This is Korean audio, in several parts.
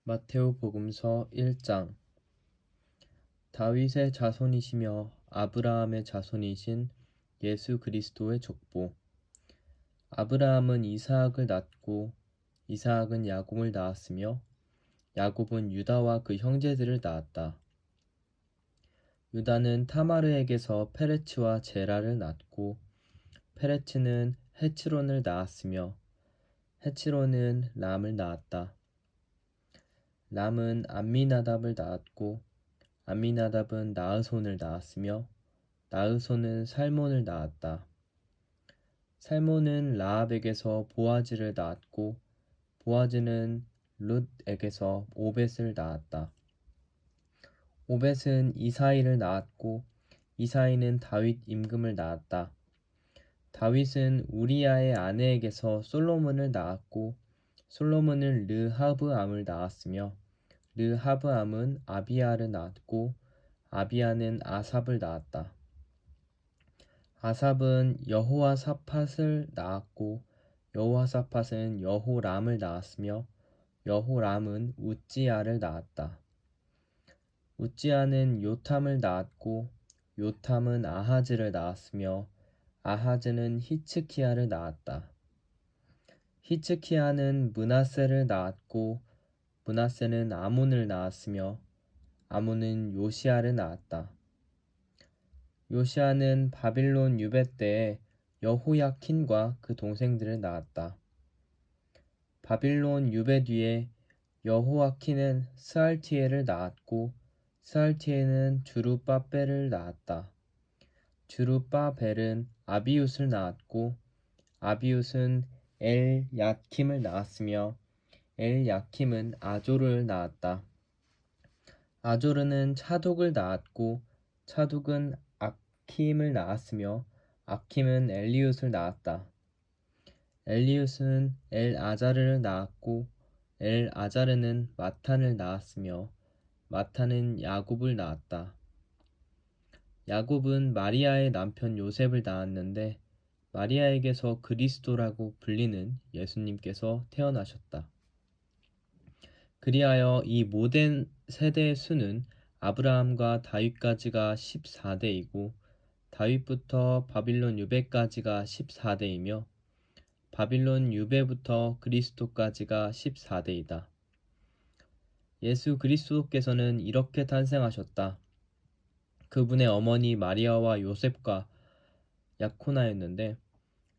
마테오 복음서 1장. 다윗의 자손이시며 아브라함의 자손이신 예수 그리스도의 족보. 아브라함은 이스하악을 낳고 이스하악은 야곱을 낳았으며 야곱은 유다와 그 형제들을 낳았다. 유다는 타마르에게서 페레츠와 제라를 낳고 페레츠는 헤츠론을 낳았으며 헤츠론은 람을 낳았다. 람은 암미나답을 낳았고 암미나답은 나흐손을 낳았으며 나흐손은 살몬을 낳았다. 살몬은 라합에게서 보아즈를 낳았고 보아즈는 룻에게서 오벳을 낳았다. 오벳은 이사이를 낳았고 이사이는 다윗 임금을 낳았다. 다윗은 우리야의 아내에게서 솔로몬을 낳았고 솔로몬은 르하브암을 낳았으며 르하브암은 아비야를 낳았고 아비야는 아삽을 낳았다. 아삽은 여호와사팟을 낳았고 여호와사팟은 여호람을 낳았으며 여호람은 우찌야를 낳았다. 우찌야는 요탐을 낳았고 요탐은 아하즈를 낳았으며 아하즈는 히츠키야를 낳았다. 히츠키야는 므낫세를 낳았고 므낫세는 아몬을 낳았으며 아몬은 요시야를 낳았다. 요시야는 바빌론 유배 때에 여호야킨과 그 동생들을 낳았다. 바빌론 유배 뒤에 여호야킨은 스알티엘을 낳았고 스알티엘은 주룹바벨을 낳았다. 주룹바벨은 아비웃을 낳았고 아비웃은 엘야킴을 낳았으며 엘야킴은 아조르를 낳았다. 아조르는 차독을 낳았고 차독은 아킴을 낳았으며 아킴은 엘리웃을 낳았다. 엘리웃은 엘아자르를 낳았고 엘아자르는 마탄을 낳았으며 마탄은 야곱을 낳았다. 야곱은 마리아의 남편 요셉을 낳았는데 마리아에게서 그리스도라고 불리는 예수님께서 태어나셨다. 그리하여 이 모든 세대의 수는 아브라함과 다윗까지가 14대이고 다윗부터 바빌론 유배까지가 14대이며 바빌론 유배부터 그리스도까지가 14대이다. 예수 그리스도께서는 이렇게 탄생하셨다. 그분의 어머니 마리아와 요셉과 약혼하였는데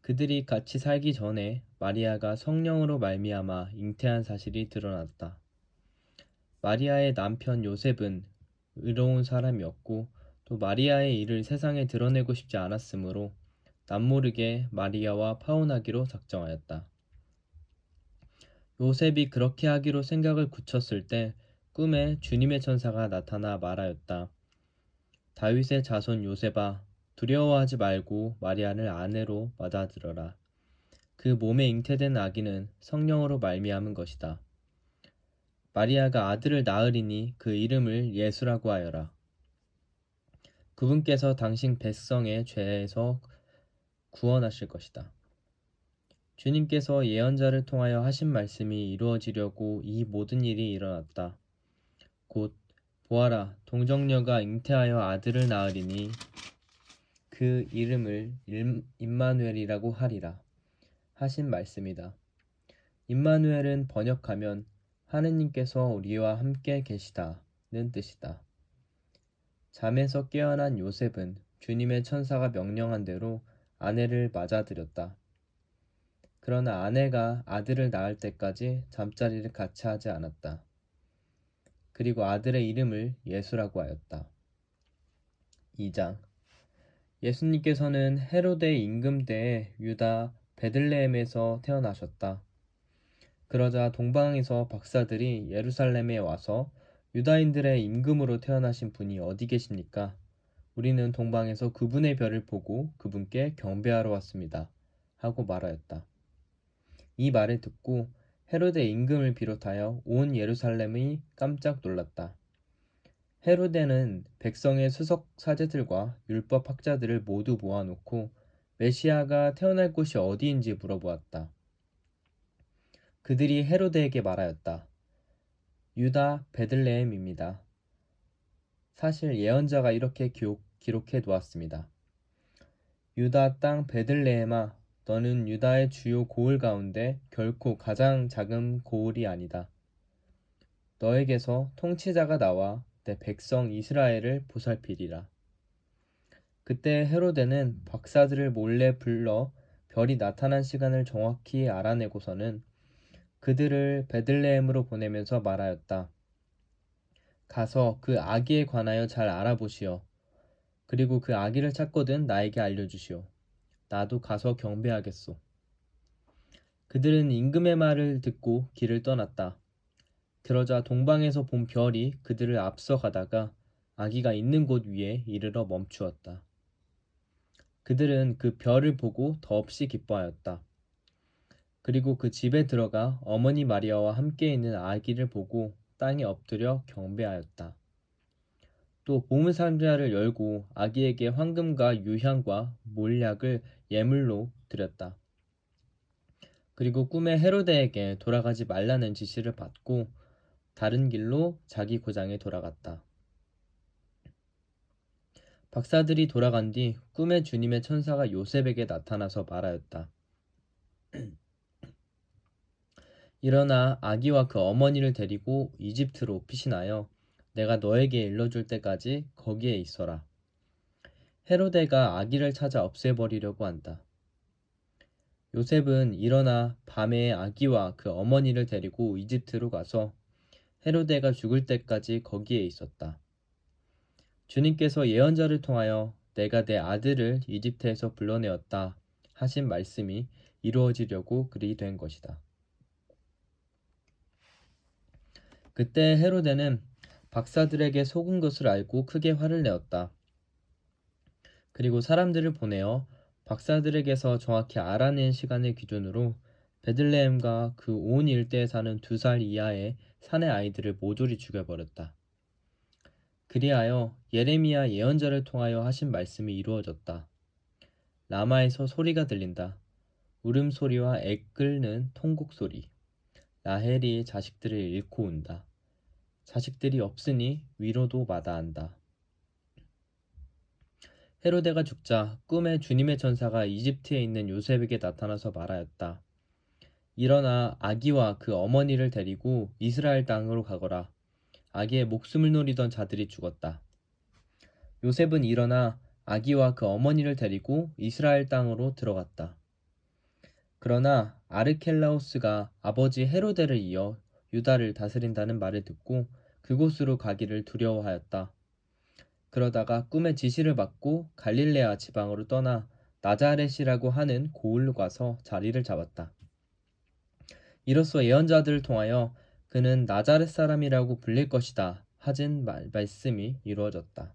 그들이 같이 살기 전에 마리아가 성령으로 말미암아 잉태한 사실이 드러났다. 마리아의 남편 요셉은 의로운 사람이었고 또 마리아의 일을 세상에 드러내고 싶지 않았으므로 남모르게 마리아와 파혼하기로 작정하였다. 요셉이 그렇게 하기로 생각을 굳혔을 때 꿈에 주님의 천사가 나타나 말하였다. 다윗의 자손 요셉아, 두려워하지 말고 마리아를 아내로 받아들여라. 그 몸에 잉태된 아기는 성령으로 말미암은 것이다. 마리아가 아들을 낳으리니 그 이름을 예수라고 하여라. 그분께서 당신 백성의 죄에서 구원하실 것이다. 주님께서 예언자를 통하여 하신 말씀이 이루어지려고 이 모든 일이 일어났다. 곧 보아라, 동정녀가 잉태하여 아들을 낳으리니 그 이름을 임마누엘이라고 하리라 하신 말씀이다. 임마누엘은 번역하면 하느님께서 우리와 함께 계시다는 뜻이다. 잠에서 깨어난 요셉은 주님의 천사가 명령한 대로 아내를 맞아들였다. 그러나 아내가 아들을 낳을 때까지 잠자리를 같이 하지 않았다. 그리고 아들의 이름을 예수라고 하였다. 2장. 예수님께서는 헤로데 임금 때에 유다 베들레헴에서 태어나셨다. 그러자 동방에서 박사들이 예루살렘에 와서 유다인들의 임금으로 태어나신 분이 어디 계십니까? 우리는 동방에서 그분의 별을 보고 그분께 경배하러 왔습니다. 하고 말하였다. 이 말을 듣고 헤로데 임금을 비롯하여 온 예루살렘이 깜짝 놀랐다. 헤로데는 백성의 수석 사제들과 율법 학자들을 모두 모아놓고 메시아가 태어날 곳이 어디인지 물어보았다. 그들이 헤로데에게 말하였다. 유다 베들레헴입니다. 사실 예언자가 이렇게 기록해 놓았습니다. 유다 땅 베들레헴아, 너는 유다의 주요 고을 가운데 결코 가장 작은 고을이 아니다. 너에게서 통치자가 나와 내 백성 이스라엘을 보살피리라. 그때 헤로데는 박사들을 몰래 불러 별이 나타난 시간을 정확히 알아내고서는 그들을 베들레헴으로 보내면서 말하였다. 가서 그 아기에 관하여 잘 알아보시오. 그리고 그 아기를 찾거든 나에게 알려주시오. 나도 가서 경배하겠소. 그들은 임금의 말을 듣고 길을 떠났다. 그러자 동방에서 본 별이 그들을 앞서 가다가 아기가 있는 곳 위에 이르러 멈추었다. 그들은 그 별을 보고 더없이 기뻐하였다. 그리고 그 집에 들어가 어머니 마리아와 함께 있는 아기를 보고 땅에 엎드려 경배하였다. 또 보물상자를 열고 아기에게 황금과 유향과 몰약을 예물로 드렸다. 그리고 꿈에 헤로데에게 돌아가지 말라는 지시를 받고 다른 길로 자기 고장에 돌아갔다. 박사들이 돌아간 뒤 꿈에 주님의 천사가 요셉에게 나타나서 말하였다. 일어나 아기와 그 어머니를 데리고 이집트로 피신하여 내가 너에게 일러줄 때까지 거기에 있어라. 헤로데가 아기를 찾아 없애버리려고 한다. 요셉은 일어나 밤에 아기와 그 어머니를 데리고 이집트로 가서 헤로데가 죽을 때까지 거기에 있었다. 주님께서 예언자를 통하여 내가 내 아들을 이집트에서 불러내었다 하신 말씀이 이루어지려고 그리 된 것이다. 그때 헤로데는 박사들에게 속은 것을 알고 크게 화를 내었다. 그리고 사람들을 보내어 박사들에게서 정확히 알아낸 시간을 기준으로 베들레헴과 그 온 일대에 사는 2살 이하의 사내 아이들을 모조리 죽여버렸다. 그리하여 예레미야 예언자를 통하여 하신 말씀이 이루어졌다. 라마에서 소리가 들린다. 울음소리와 애끓는 통곡소리. 라헬이 자식들을 잃고 운다. 자식들이 없으니 위로도 마다한다. 헤로데가 죽자 꿈에 주님의 천사가 이집트에 있는 요셉에게 나타나서 말하였다. 일어나 아기와 그 어머니를 데리고 이스라엘 땅으로 가거라. 아기의 목숨을 노리던 자들이 죽었다. 요셉은 일어나 아기와 그 어머니를 데리고 이스라엘 땅으로 들어갔다. 그러나 아르켈라오스가 아버지 헤로데를 이어 유다를 다스린다는 말을 듣고 그곳으로 가기를 두려워하였다. 그러다가 꿈의 지시를 받고 갈릴레아 지방으로 떠나 나자렛이라고 하는 고을로 가서 자리를 잡았다. 이로써 예언자들을 통하여 그는 나자렛 사람이라고 불릴 것이다 하진 말씀이 이루어졌다.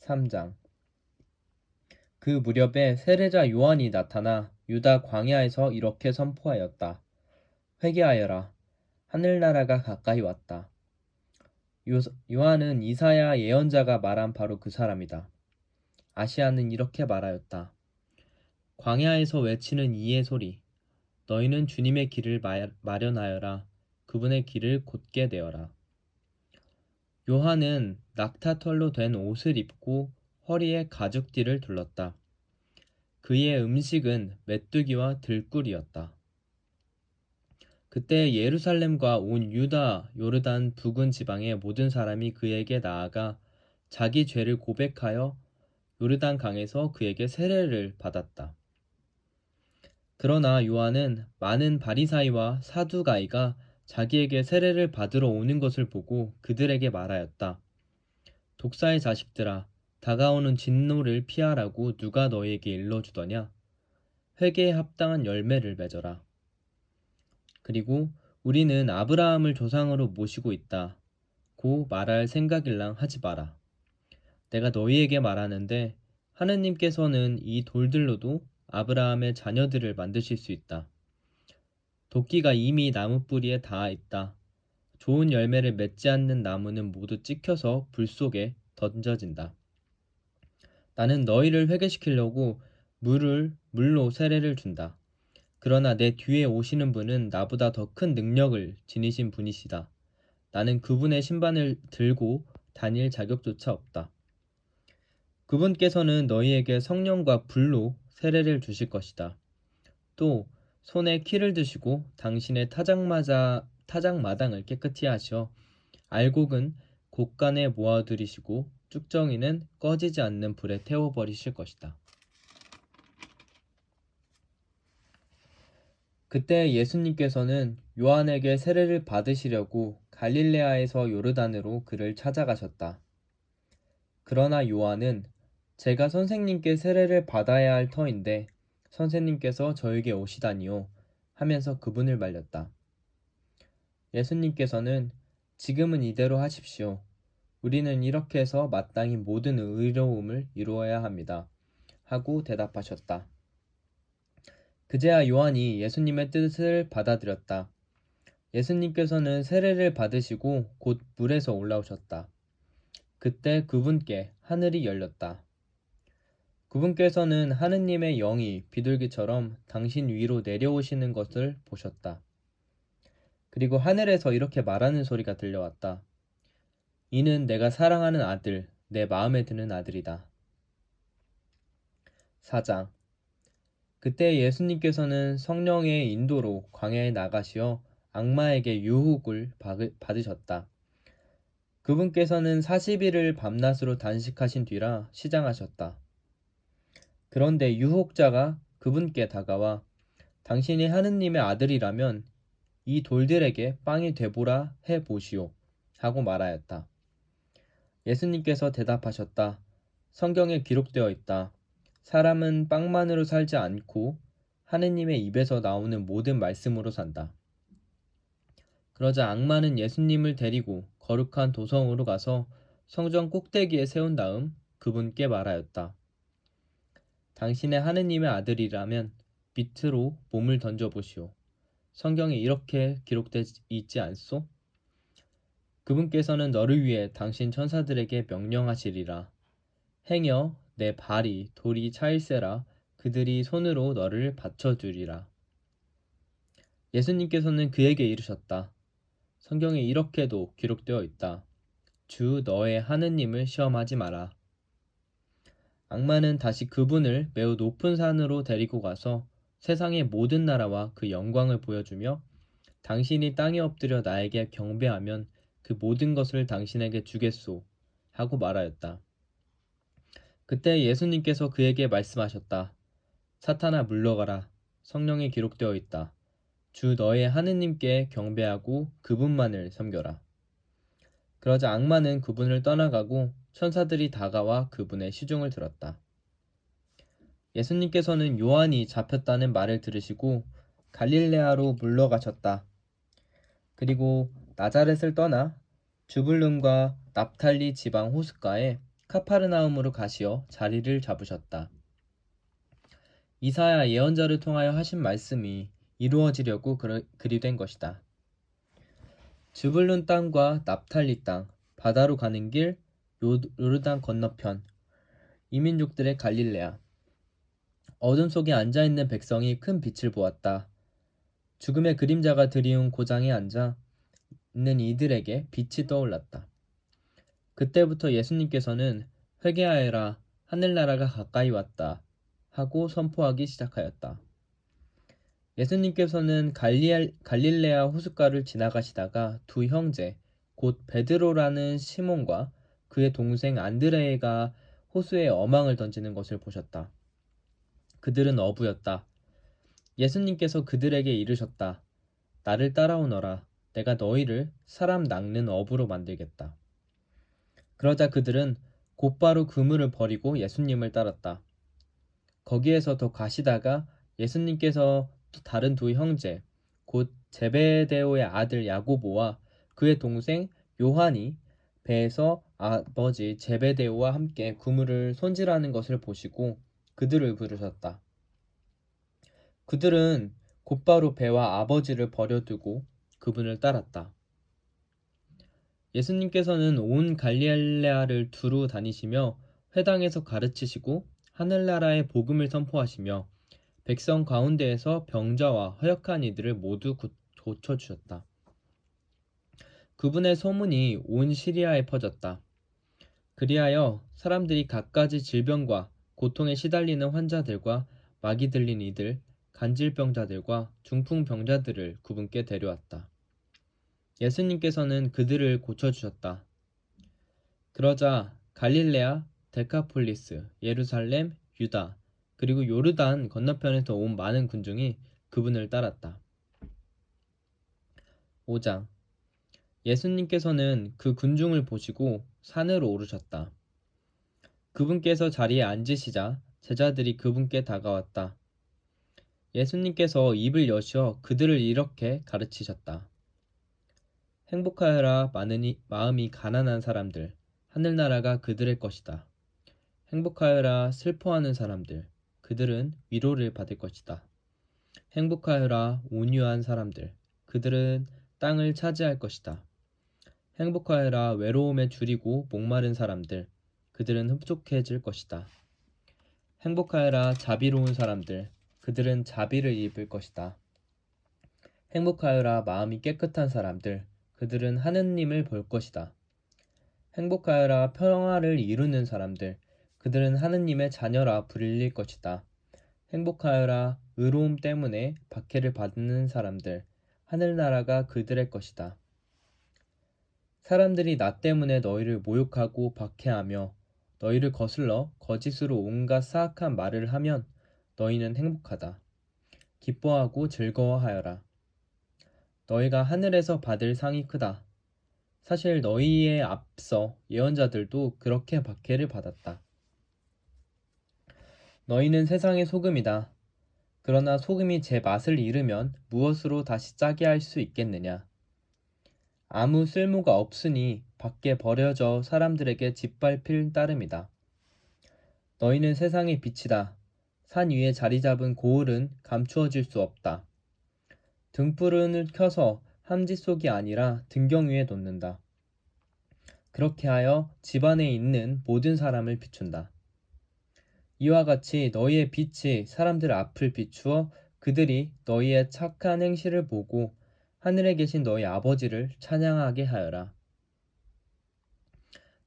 3장. 그 무렵에 세례자 요한이 나타나 유다 광야에서 이렇게 선포하였다. 회개하여라. 하늘나라가 가까이 왔다. 요한은 이사야 예언자가 말한 바로 그 사람이다. 아시아는 이렇게 말하였다. 광야에서 외치는 이의 소리. 너희는 주님의 길을 마련하여라. 그분의 길을 곧게 되어라. 요한은 낙타털로 된 옷을 입고 허리에 가죽띠를 둘렀다. 그의 음식은 메뚜기와 들꿀이었다. 그때 예루살렘과 온 유다 요르단 부근 지방의 모든 사람이 그에게 나아가 자기 죄를 고백하여 요르단 강에서 그에게 세례를 받았다. 그러나 요한은 많은 바리사이와 사두가이가 자기에게 세례를 받으러 오는 것을 보고 그들에게 말하였다. 독사의 자식들아, 다가오는 진노를 피하라고 누가 너희에게 일러주더냐? 회개에 합당한 열매를 맺어라. 그리고 우리는 아브라함을 조상으로 모시고 있다. 고 말할 생각일랑 하지 마라. 내가 너희에게 말하는데 하느님께서는 이 돌들로도 아브라함의 자녀들을 만드실 수 있다. 도끼가 이미 나무 뿌리에 닿아 있다. 좋은 열매를 맺지 않는 나무는 모두 찍혀서 불 속에 던져진다. 나는 너희를 회개시키려고 물로 세례를 준다. 그러나 내 뒤에 오시는 분은 나보다 더 큰 능력을 지니신 분이시다. 나는 그분의 신반을 들고 다닐 자격조차 없다. 그분께서는 너희에게 성령과 불로 세례를 주실 것이다. 또 손에 키를 드시고 당신의 타작마당을 깨끗이 하시어 알곡은 곳간에 모아두리시고 쭉정이는 꺼지지 않는 불에 태워버리실 것이다. 그때 예수님께서는 요한에게 세례를 받으시려고 갈릴레아에서 요르단으로 그를 찾아가셨다. 그러나 요한은 제가 선생님께 세례를 받아야 할 터인데 선생님께서 저에게 오시다니요 하면서 그분을 말렸다. 예수님께서는 지금은 이대로 하십시오. 우리는 이렇게 해서 마땅히 모든 의로움을 이루어야 합니다. 하고 대답하셨다. 그제야 요한이 예수님의 뜻을 받아들였다. 예수님께서는 세례를 받으시고 곧 물에서 올라오셨다. 그때 그분께 하늘이 열렸다. 그분께서는 하느님의 영이 비둘기처럼 당신 위로 내려오시는 것을 보셨다. 그리고 하늘에서 이렇게 말하는 소리가 들려왔다. 이는 내가 사랑하는 아들, 내 마음에 드는 아들이다. 4장. 그때 예수님께서는 성령의 인도로 광야에 나가시어 악마에게 유혹을 받으셨다. 그분께서는 40일을 밤낮으로 단식하신 뒤라 시장하셨다. 그런데 유혹자가 그분께 다가와 당신이 하느님의 아들이라면 이 돌들에게 빵이 되보라 해 보시오 하고 말하였다. 예수님께서 대답하셨다. 성경에 기록되어 있다. 사람은 빵만으로 살지 않고 하느님의 입에서 나오는 모든 말씀으로 산다. 그러자 악마는 예수님을 데리고 거룩한 도성으로 가서 성전 꼭대기에 세운 다음 그분께 말하였다. 당신의 하느님의 아들이라면 밑으로 몸을 던져보시오. 성경에 이렇게 기록되어 있지 않소? 그분께서는 너를 위해 당신 천사들에게 명령하시리라. 행여 내 발이 돌이 차일세라 그들이 손으로 너를 받쳐주리라. 예수님께서는 그에게 이르셨다. 성경에 이렇게도 기록되어 있다. 주 너의 하느님을 시험하지 마라. 악마는 다시 그분을 매우 높은 산으로 데리고 가서 세상의 모든 나라와 그 영광을 보여주며 당신이 땅에 엎드려 나에게 경배하면 그 모든 것을 당신에게 주겠소 하고 말하였다. 그때 예수님께서 그에게 말씀하셨다. 사탄아 물러가라. 성령에 기록되어 있다. 주 너의 하느님께 경배하고 그분만을 섬겨라. 그러자 악마는 그분을 떠나가고 천사들이 다가와 그분의 시중을 들었다. 예수님께서는 요한이 잡혔다는 말을 들으시고 갈릴레아로 물러가셨다. 그리고 나자렛을 떠나 주불룸과 납탈리 지방 호숫가에 카파르나움으로 가시어 자리를 잡으셨다. 이사야 예언자를 통하여 하신 말씀이 이루어지려고 그리 된 것이다. 주불룬 땅과 납탈리 땅, 바다로 가는 길, 요르단 건너편, 이민족들의 갈릴레아. 어둠 속에 앉아있는 백성이 큰 빛을 보았다. 죽음의 그림자가 드리운 고장에 앉아 있는 이들에게 빛이 떠올랐다. 그때부터 예수님께서는 회개하여라, 하늘나라가 가까이 왔다 하고 선포하기 시작하였다. 예수님께서는 갈릴레아 호숫가를 지나가시다가 두 형제, 곧 베드로라는 시몬과 그의 동생 안드레가 호수에 어망을 던지는 것을 보셨다. 그들은 어부였다. 예수님께서 그들에게 이르셨다. 나를 따라오너라. 내가 너희를 사람 낚는 어부로 만들겠다. 그러자 그들은 곧바로 그물을 버리고 예수님을 따랐다. 거기에서 더 가시다가 예수님께서 다른 두 형제, 곧 제베데오의 아들 야고보와 그의 동생 요한이 배에서 아버지 제베데오와 함께 그물을 손질하는 것을 보시고 그들을 부르셨다. 그들은 곧바로 배와 아버지를 버려두고 그분을 따랐다. 예수님께서는 온 갈릴레아를 두루 다니시며 회당에서 가르치시고 하늘나라의 복음을 선포하시며 백성 가운데에서 병자와 허약한 이들을 모두 고쳐주셨다. 그분의 소문이 온 시리아에 퍼졌다. 그리하여 사람들이 갖가지 질병과 고통에 시달리는 환자들과 마귀 들린 이들, 간질병자들과 중풍병자들을 그분께 데려왔다. 예수님께서는 그들을 고쳐주셨다. 그러자 갈릴레아, 데카폴리스, 예루살렘, 유다, 그리고 요르단 건너편에서 온 많은 군중이 그분을 따랐다. 5장. 예수님께서는 그 군중을 보시고 산으로 오르셨다. 그분께서 자리에 앉으시자 제자들이 그분께 다가왔다. 예수님께서 입을 여시어 그들을 이렇게 가르치셨다. 행복하여라 마음이 가난한 사람들, 하늘나라가 그들의 것이다. 행복하여라 슬퍼하는 사람들, 그들은 위로를 받을 것이다. 행복하여라 온유한 사람들, 그들은 땅을 차지할 것이다. 행복하여라 외로움에 줄이고 목마른 사람들, 그들은 흡족해질 것이다. 행복하여라 자비로운 사람들, 그들은 자비를 입을 것이다. 행복하여라 마음이 깨끗한 사람들, 그들은 하느님을 볼 것이다. 행복하여라 평화를 이루는 사람들, 그들은 하느님의 자녀라 불릴 것이다. 행복하여라 의로움 때문에 박해를 받는 사람들, 하늘나라가 그들의 것이다. 사람들이 나 때문에 너희를 모욕하고 박해하며 너희를 거슬러 거짓으로 온갖 사악한 말을 하면 너희는 행복하다. 기뻐하고 즐거워하여라. 너희가 하늘에서 받을 상이 크다. 사실 너희에 앞서 예언자들도 그렇게 박해를 받았다. 너희는 세상의 소금이다. 그러나 소금이 제 맛을 잃으면 무엇으로 다시 짜게 할 수 있겠느냐? 아무 쓸모가 없으니 밖에 버려져 사람들에게 짓밟힐 따름이다. 너희는 세상의 빛이다. 산 위에 자리 잡은 고을은 감추어질 수 없다. 등불을 켜서 함지 속이 아니라 등경 위에 놓는다. 그렇게 하여 집 안에 있는 모든 사람을 비춘다. 이와 같이 너희의 빛이 사람들 앞을 비추어 그들이 너희의 착한 행실을 보고 하늘에 계신 너희 아버지를 찬양하게 하여라.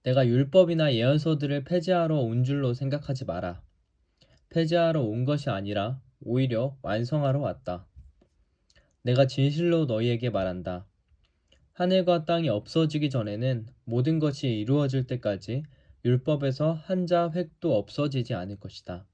내가 율법이나 예언서들을 폐지하러 온 줄로 생각하지 마라. 폐지하러 온 것이 아니라 오히려 완성하러 왔다. 내가 진실로 너희에게 말한다. 하늘과 땅이 없어지기 전에는 모든 것이 이루어질 때까지 율법에서 한자 획도 없어지지 않을 것이다.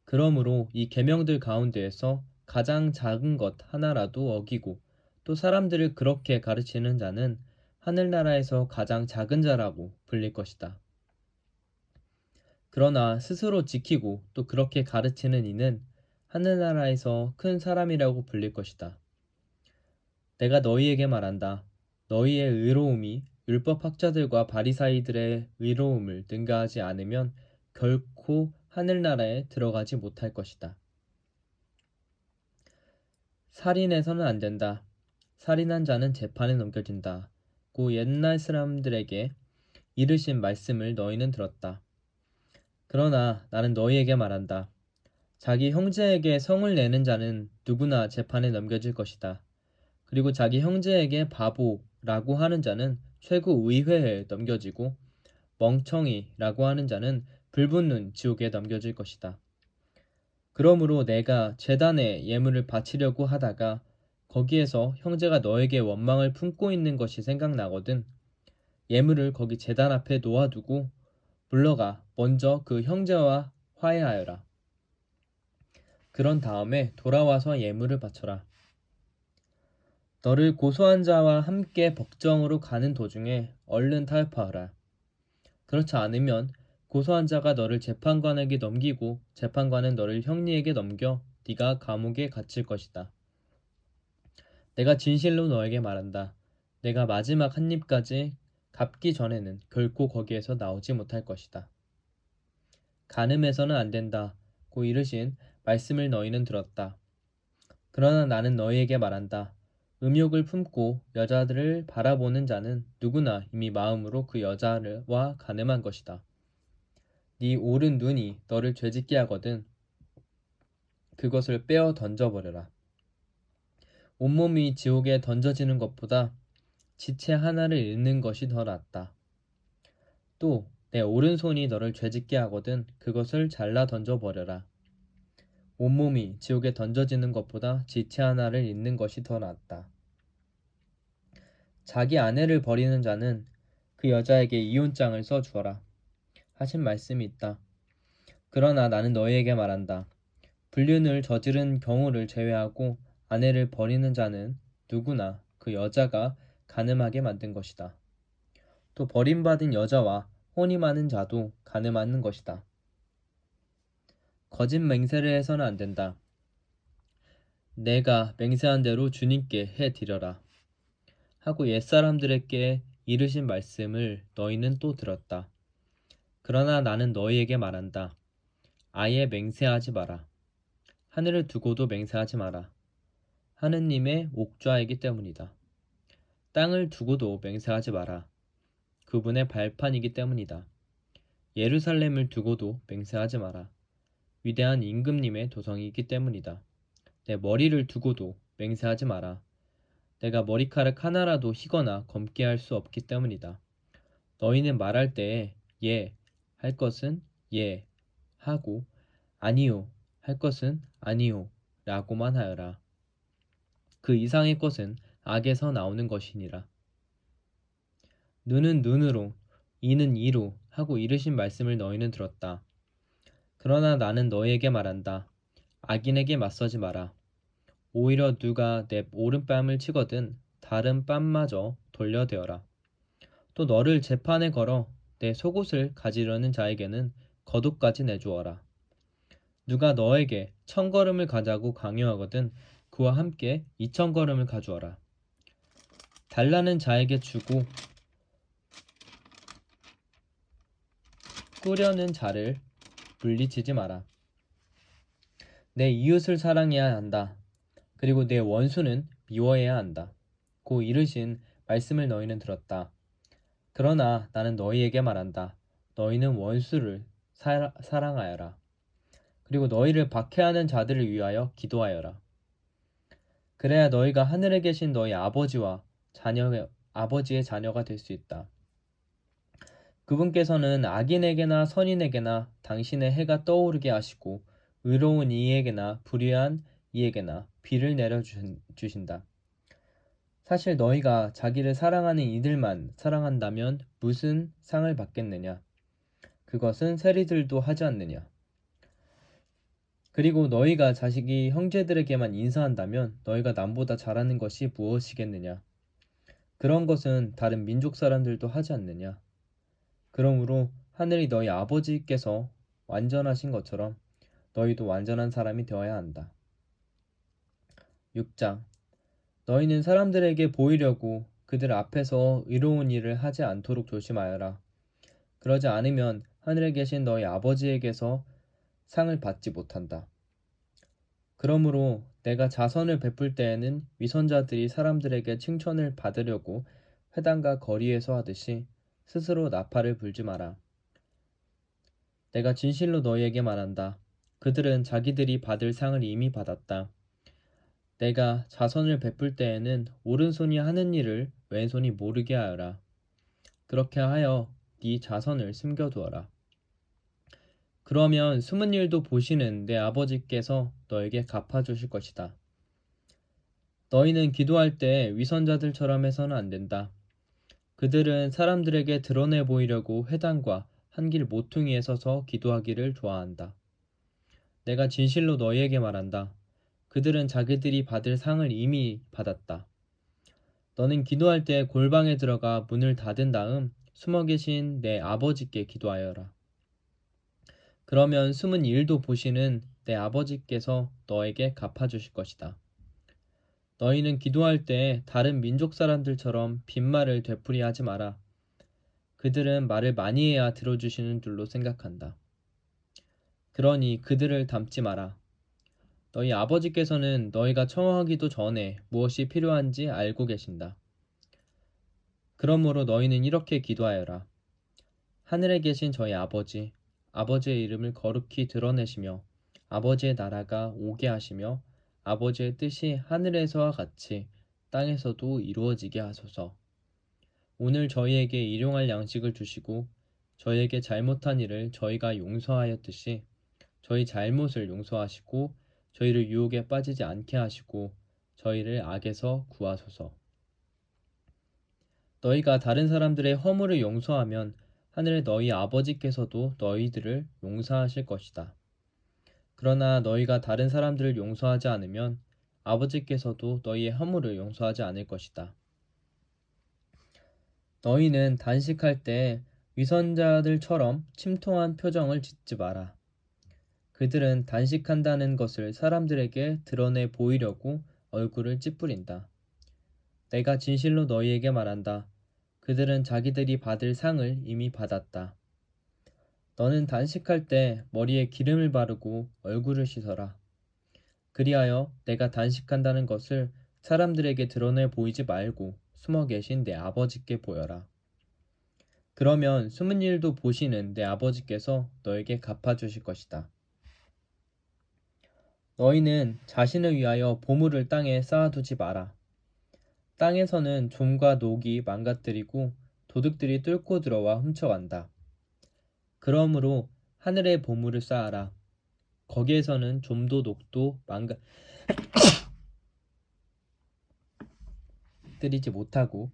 그러므로 이 계명들 가운데에서 가장 작은 것 하나라도 어기고 또 사람들을 그렇게 가르치는 자는 하늘나라에서 가장 작은 자라고 불릴 것이다. 그러나 스스로 지키고 또 그렇게 가르치는 이는 하늘나라에서 큰 사람이라고 불릴 것이다. 내가 너희에게 말한다. 너희의 의로움이 율법학자들과 바리사이들의 의로움을 능가하지 않으면 결코 하늘나라에 들어가지 못할 것이다. 살인해서는 안 된다. 살인한 자는 재판에 넘겨진다. 고 옛날 사람들에게 이르신 말씀을 너희는 들었다. 그러나 나는 너희에게 말한다. 자기 형제에게 성을 내는 자는 누구나 재판에 넘겨질 것이다. 그리고 자기 형제에게 바보라고 하는 자는 최고의회에 넘겨지고 멍청이라고 하는 자는 불붙는 지옥에 넘겨질 것이다. 그러므로 내가 제단에 예물을 바치려고 하다가 거기에서 형제가 너에게 원망을 품고 있는 것이 생각나거든 예물을 거기 제단 앞에 놓아두고 물러가 먼저 그 형제와 화해하여라. 그런 다음에 돌아와서 예물을 바쳐라. 너를 고소한 자와 함께 법정으로 가는 도중에 얼른 타협하라. 그렇지 않으면 고소한 자가 너를 재판관에게 넘기고 재판관은 너를 형리에게 넘겨 네가 감옥에 갇힐 것이다. 내가 진실로 너에게 말한다. 내가 마지막 한 입까지 갚기 전에는 결코 거기에서 나오지 못할 것이다. 간음해서는 안 된다. 고 이르신 말씀을 너희는 들었다. 그러나 나는 너희에게 말한다. 음욕을 품고 여자들을 바라보는 자는 누구나 이미 마음으로 그 여자와 간음한 것이다. 네 오른 눈이 너를 죄짓게 하거든 그것을 빼어 던져버려라. 온몸이 지옥에 던져지는 것보다 지체 하나를 잃는 것이 더 낫다. 또 내 오른손이 너를 죄짓게 하거든 그것을 잘라 던져버려라. 온몸이 지옥에 던져지는 것보다 지체 하나를 잃는 것이 더 낫다. 자기 아내를 버리는 자는 그 여자에게 이혼장을 써주어라 하신 말씀이 있다. 그러나 나는 너희에게 말한다. 불륜을 저지른 경우를 제외하고 아내를 버리는 자는 누구나 그 여자가 간음하게 만든 것이다. 또 버림받은 여자와 혼이 많은 자도 간음하는 것이다. 거짓 맹세를 해서는 안 된다. 내가 맹세한 대로 주님께 해드려라 하고 옛사람들에게 이르신 말씀을 너희는 또 들었다. 그러나 나는 너희에게 말한다. 아예 맹세하지 마라. 하늘을 두고도 맹세하지 마라. 하느님의 옥좌이기 때문이다. 땅을 두고도 맹세하지 마라. 그분의 발판이기 때문이다. 예루살렘을 두고도 맹세하지 마라. 위대한 임금님의 도성이기 때문이다. 내 머리를 두고도 맹세하지 마라. 내가 머리카락 하나라도 희거나 검게 할 수 없기 때문이다. 너희는 말할 때에 예 할 것은 예 하고 아니요 할 것은 아니요 라고만 하여라. 그 이상의 것은 악에서 나오는 것이니라. 눈은 눈으로 이는 이로 하고 이르신 말씀을 너희는 들었다. 그러나 나는 너희에게 말한다. 악인에게 맞서지 마라. 오히려 누가 내 오른뺨을 치거든 다른 뺨마저 돌려대어라. 또 너를 재판에 걸어 내 속옷을 가지려는 자에게는 겉옷까지 내주어라. 누가 너에게 1000걸음을 가자고 강요하거든 그와 함께 2000걸음을 가주어라. 달라는 자에게 주고 꾸려는 자를 물리치지 마라. 내 이웃을 사랑해야 한다. 그리고 내 원수는 미워해야 한다. 고 이르신 말씀을 너희는 들었다. 그러나 나는 너희에게 말한다. 너희는 원수를 사랑하여라. 그리고 너희를 박해하는 자들을 위하여 기도하여라. 그래야 너희가 하늘에 계신 너희 아버지의 자녀가 될 수 있다. 그분께서는 악인에게나 선인에게나 당신의 해가 떠오르게 하시고 의로운 이에게나 불의한 이에게나 비를 내려주신다. 사실 너희가 자기를 사랑하는 이들만 사랑한다면 무슨 상을 받겠느냐? 그것은 세리들도 하지 않느냐? 그리고 너희가 자식이 형제들에게만 인사한다면 너희가 남보다 잘하는 것이 무엇이겠느냐? 그런 것은 다른 민족 사람들도 하지 않느냐? 그러므로 하늘이 너희 아버지께서 완전하신 것처럼 너희도 완전한 사람이 되어야 한다. 6장 너희는 사람들에게 보이려고 그들 앞에서 의로운 일을 하지 않도록 조심하여라. 그러지 않으면 하늘에 계신 너희 아버지에게서 상을 받지 못한다. 그러므로 내가 자선을 베풀 때에는 위선자들이 사람들에게 칭찬을 받으려고 회당과 거리에서 하듯이 스스로 나팔을 불지 마라. 내가 진실로 너희에게 말한다. 그들은 자기들이 받을 상을 이미 받았다. 내가 자선을 베풀 때에는 오른손이 하는 일을 왼손이 모르게 하여라. 그렇게 하여 네 자선을 숨겨두어라. 그러면 숨은 일도 보시는 내 아버지께서 너에게 갚아주실 것이다. 너희는 기도할 때 위선자들처럼 해서는 안 된다. 그들은 사람들에게 드러내 보이려고 회당과 한길 모퉁이에 서서 기도하기를 좋아한다. 내가 진실로 너희에게 말한다. 그들은 자기들이 받을 상을 이미 받았다. 너는 기도할 때 골방에 들어가 문을 닫은 다음 숨어 계신 내 아버지께 기도하여라. 그러면 숨은 일도 보시는 내 아버지께서 너에게 갚아주실 것이다. 너희는 기도할 때 다른 민족 사람들처럼 빈말을 되풀이하지 마라. 그들은 말을 많이 해야 들어주시는 줄로 생각한다. 그러니 그들을 닮지 마라. 너희 아버지께서는 너희가 청하기도 전에 무엇이 필요한지 알고 계신다. 그러므로 너희는 이렇게 기도하여라. 하늘에 계신 저희 아버지, 아버지의 이름을 거룩히 드러내시며 아버지의 나라가 오게 하시며 아버지의 뜻이 하늘에서와 같이 땅에서도 이루어지게 하소서. 오늘 저희에게 일용할 양식을 주시고 저희에게 잘못한 일을 저희가 용서하였듯이 저희 잘못을 용서하시고 저희를 유혹에 빠지지 않게 하시고 저희를 악에서 구하소서. 너희가 다른 사람들의 허물을 용서하면 하늘의 너희 아버지께서도 너희들을 용서하실 것이다. 그러나 너희가 다른 사람들을 용서하지 않으면 아버지께서도 너희의 허물을 용서하지 않을 것이다. 너희는 단식할 때 위선자들처럼 침통한 표정을 짓지 마라. 그들은 단식한다는 것을 사람들에게 드러내 보이려고 얼굴을 찌푸린다. 내가 진실로 너희에게 말한다. 그들은 자기들이 받을 상을 이미 받았다. 너는 단식할 때 머리에 기름을 바르고 얼굴을 씻어라. 그리하여 내가 단식한다는 것을 사람들에게 드러내 보이지 말고 숨어 계신 내 아버지께 보여라. 그러면 숨은 일도 보시는 내 아버지께서 너에게 갚아주실 것이다. 너희는 자신을 위하여 보물을 땅에 쌓아두지 마라. 땅에서는 좀과 녹이 망가뜨리고 도둑들이 뚫고 들어와 훔쳐간다. 그러므로 하늘에 보물을 쌓아라. 거기에서는 좀도 녹도 망가뜨리지 못하고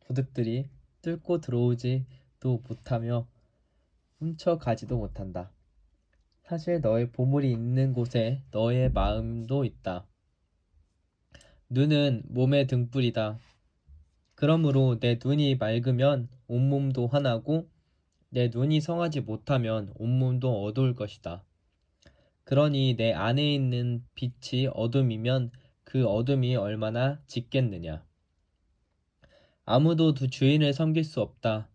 도둑들이 뚫고 들어오지도 못하며 훔쳐가지도 못한다. 사실 너의 보물이 있는 곳에 너의 마음도 있다. 눈은 몸의 등불이다. 그러므로 내 눈이 맑으면 온몸도 환하고 내 눈이 성하지 못하면 온몸도 어두울 것이다. 그러니 내 안에 있는 빛이 어둠이면 그 어둠이 얼마나 짙겠느냐. 아무도 두 주인을 섬길 수 없다.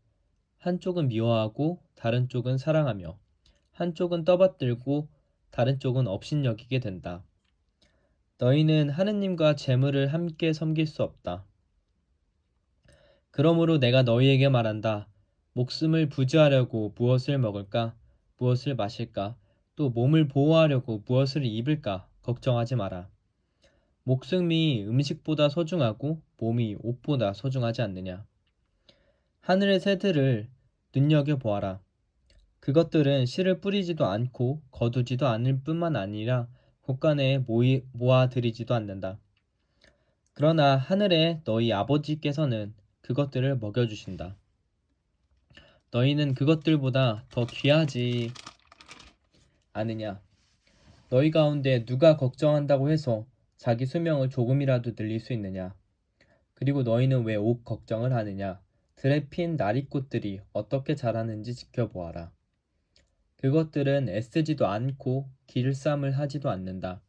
한쪽은 미워하고 다른 쪽은 사랑하며 한쪽은 떠받들고 다른 쪽은 업신여기게 된다. 너희는 하느님과 재물을 함께 섬길 수 없다. 그러므로 내가 너희에게 말한다. 목숨을 부지하려고 무엇을 먹을까? 무엇을 마실까? 또 몸을 보호하려고 무엇을 입을까? 걱정하지 마라. 목숨이 음식보다 소중하고 몸이 옷보다 소중하지 않느냐? 하늘의 새들을 눈여겨보아라. 그것들은 씨를 뿌리지도 않고 거두지도 않을 뿐만 아니라 곳간에 모아들이지도 않는다. 그러나 하늘에 너희 아버지께서는 그것들을 먹여주신다. 너희는 그것들보다 더 귀하지 않으냐? 너희 가운데 누가 걱정한다고 해서 자기 수명을 조금이라도 늘릴 수 있느냐? 그리고 너희는 왜 옷 걱정을 하느냐? 들에 핀 나리꽃들이 어떻게 자라는지 지켜보아라. 그것들은 애쓰지도 않고 길쌈을 하지도 않는다.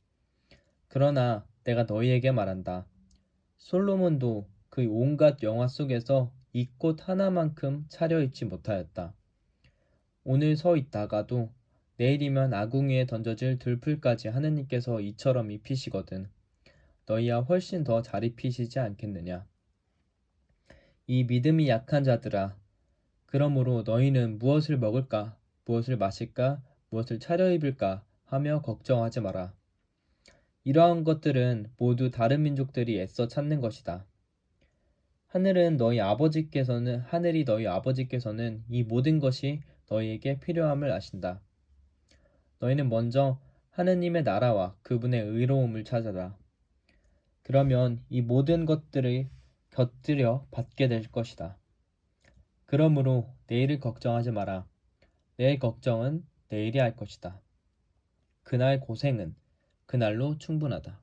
그러나 내가 너희에게 말한다. 솔로몬도 그 온갖 영화 속에서 이 꽃 하나만큼 차려입지 못하였다. 오늘 서 있다가도 내일이면 아궁이에 던져질 들풀까지 하느님께서 이처럼 입히시거든. 너희야 훨씬 더 잘 입히시지 않겠느냐. 이 믿음이 약한 자들아, 그러므로 너희는 무엇을 먹을까, 무엇을 마실까, 무엇을 차려입을까 하며 걱정하지 마라. 이러한 것들은 모두 다른 민족들이 애써 찾는 것이다. 하늘이 너희 아버지께서는 이 모든 것이 너희에게 필요함을 아신다. 너희는 먼저 하느님의 나라와 그분의 의로움을 찾아라. 그러면 이 모든 것들을 곁들여 받게 될 것이다. 그러므로 내일을 걱정하지 마라. 내일 걱정은 내일이 할 것이다. 그날 고생은 그날로 충분하다.